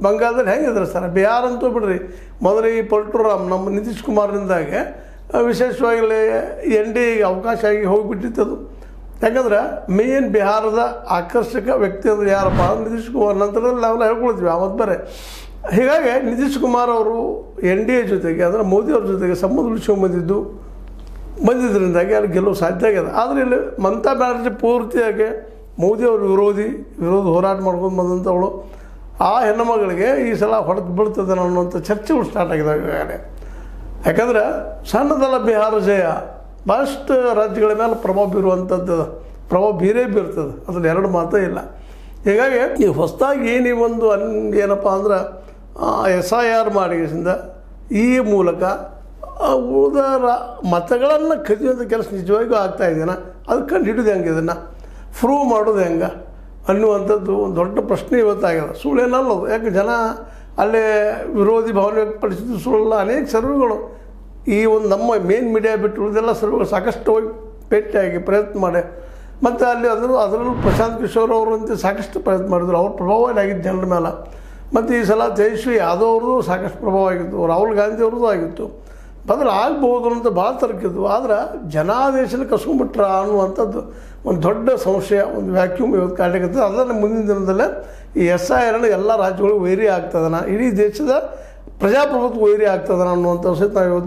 ಬಂಗಾಳದಲ್ಲಿ ಹೆಂಗಿದ್ರೆ ಸರ್, ಬಿಹಾರ ಅಂತೂ ಬಿಡ್ರಿ, ಮೊದಲು ಈ ಪಲ್ಟುರಾಮ್ ನಮ್ಮ ನಿತೀಶ್ ಕುಮಾರ್ನಿಂದಾಗೆ ವಿಶೇಷವಾಗಿ ಎನ್ ಡಿ ಎಗೆ ಅವಕಾಶ ಆಗಿ ಹೋಗಿಬಿಟ್ಟಿತ್ತದು. ಯಾಕಂದ್ರೆ ಮೇನ್ ಬಿಹಾರದ ಆಕರ್ಷಕ ವ್ಯಕ್ತಿ ಅಂದರೆ ಯಾರಪ್ಪ ಅಂದ್ರೆ ನಿತೀಶ್ ಕುಮಾರ್. ನಂತರದಲ್ಲಿ ನಾವೆಲ್ಲ ಹೇಳ್ಕೊಳ್ತೀವಿ ಅವತ್ತು ಬೇರೆ. ಹೀಗಾಗಿ ನಿತೀಶ್ ಕುಮಾರ್ ಅವರು ಎನ್ ಡಿ ಎ ಜೊತೆಗೆ ಅಂದರೆ ಮೋದಿಯವ್ರ ಜೊತೆಗೆ ಸಂಬಂಧ ಉಳಿಸ್ಕೊಂಡು ಬಂದಿದ್ದರಿಂದಾಗಿ ಅಲ್ಲಿ ಗೆಲ್ಲುವ ಸಾಧ್ಯ ಆಗಿದೆ. ಆದರೆ ಇಲ್ಲಿ ಮಮತಾ ಬ್ಯಾನರ್ಜಿ ಪೂರ್ತಿಯಾಗಿ ಮೋದಿಯವ್ರ ವಿರೋಧ ಹೋರಾಟ ಮಾಡ್ಕೊಂಡು ಬಂದಂಥವಳು. ಆ ಹೆಣ್ಣುಮಗಳಿಗೆ ಈ ಸಲ ಹೊಡೆದು ಬೀಳ್ತದೆ ಅನ್ನುವಂಥ ಚರ್ಚೆಗಳು ಸ್ಟಾರ್ಟ್ ಆಗಿದ್ದಾವೆ ಈಗಾಗಲೇ. ಯಾಕಂದ್ರೆ ಸಣ್ಣದಲ್ಲ ಬಿಹಾರ ಜಯ, ಭಾಳಷ್ಟು ರಾಜ್ಯಗಳ ಮೇಲೆ ಪ್ರಭಾವ ಬೀರುವಂಥದ್ದು, ಪ್ರಭಾವ ಬೀರ್ತದೆ, ಅದ್ರಲ್ಲಿ ಎರಡು ಮಾತೇ ಇಲ್ಲ. ಹೀಗಾಗಿ ಈ ಹೊಸದಾಗಿ ಒಂದು ಏನಪ್ಪ ಅಂದ್ರೆ SIR ಮಾಡಿದಿಂದ ಈ ಮೂಲಕ ಉಳಿದ ಮತಗಳನ್ನು ಕದಿಯುವಂಥ ಕೆಲಸ ನಿಜವಾಗಿಯೂ ಆಗ್ತಾಯಿದ್ದೇನೆ, ಅದು ಕಂಡು ಹಿಡಿದು ಹೆಂಗೆ, ಇದನ್ನು ಪ್ರೂವ್ ಮಾಡೋದು ಹೆಂಗೆ ಅನ್ನುವಂಥದ್ದು ಒಂದು ದೊಡ್ಡ ಪ್ರಶ್ನೆ ಇವತ್ತಾಗಿದೆ. ಸುಳ್ಳೇನಲ್ಲದು. ಯಾಕೆ ಜನ ಅಲ್ಲೇ ವಿರೋಧಿ ಭಾವನೆ ವ್ಯಕ್ತಪಡಿಸಿದ್ದು ಸುಳ್ಳ. ಅನೇಕ ಸರ್ವೆಗಳು ಈ ಒಂದು ನಮ್ಮ ಮೇನ್ ಮೀಡಿಯಾ ಬಿಟ್ಟು ಉಳಿದೆಲ್ಲ ಸರ್ವೆಗಳು ಸಾಕಷ್ಟು ಹೋಗಿ ಭೇಟಿಯಾಗಿ ಪ್ರಯತ್ನ ಮಾಡಿ, ಮತ್ತು ಅಲ್ಲಿ ಅದರಲ್ಲೂ ಪ್ರಶಾಂತ್ ಕಿಶೋರ್ ಅವರಂತೆ ಸಾಕಷ್ಟು ಪ್ರಯತ್ನ ಮಾಡಿದ್ರು. ಅವ್ರ ಪ್ರಭಾವ ಆಗಿದ್ದು ಜನರ ಮೇಲೆ. ಮತ್ತು ಈ ಸಲ ತೇಜಸ್ವಿ ಯಾದವ್ ಅವ್ರದ್ದು ಸಾಕಷ್ಟು ಪ್ರಭಾವ ಆಗಿತ್ತು, ರಾಹುಲ್ ಗಾಂಧಿ ಅವ್ರದ್ದು ಆಗಿತ್ತು. ಬದಲು ಆಗ್ಬೋದು ಅಂತ ಭಾಳ ತರ್ಕಿದ್ವು. ಆದರೆ ಜನಾದೇಶದಲ್ಲಿ ಕಸ್ಕೊಂಡ್ಬಿಟ್ರ ಅನ್ನುವಂಥದ್ದು ಒಂದು ದೊಡ್ಡ ಸಂಶಯ, ಒಂದು ವ್ಯಾಕ್ಯೂಮ್ ಇವತ್ತು ಕಾಣಲಿಕ್ಕೆ. ಅದನ್ನು ಮುಂದಿನ ದಿನದಲ್ಲೇ ಈ SIR ಎಲ್ಲ ರಾಜ್ಯಗಳಿಗೂ ವೈರಿ ಆಗ್ತದನ, ಇಡೀ ದೇಶದ ಪ್ರಜಾಪ್ರಭುತ್ವ ವೈರಿ ಆಗ್ತದನ ಅನ್ನುವಂಥ ಸಹಿತ ನಾವು ಇವತ್ತು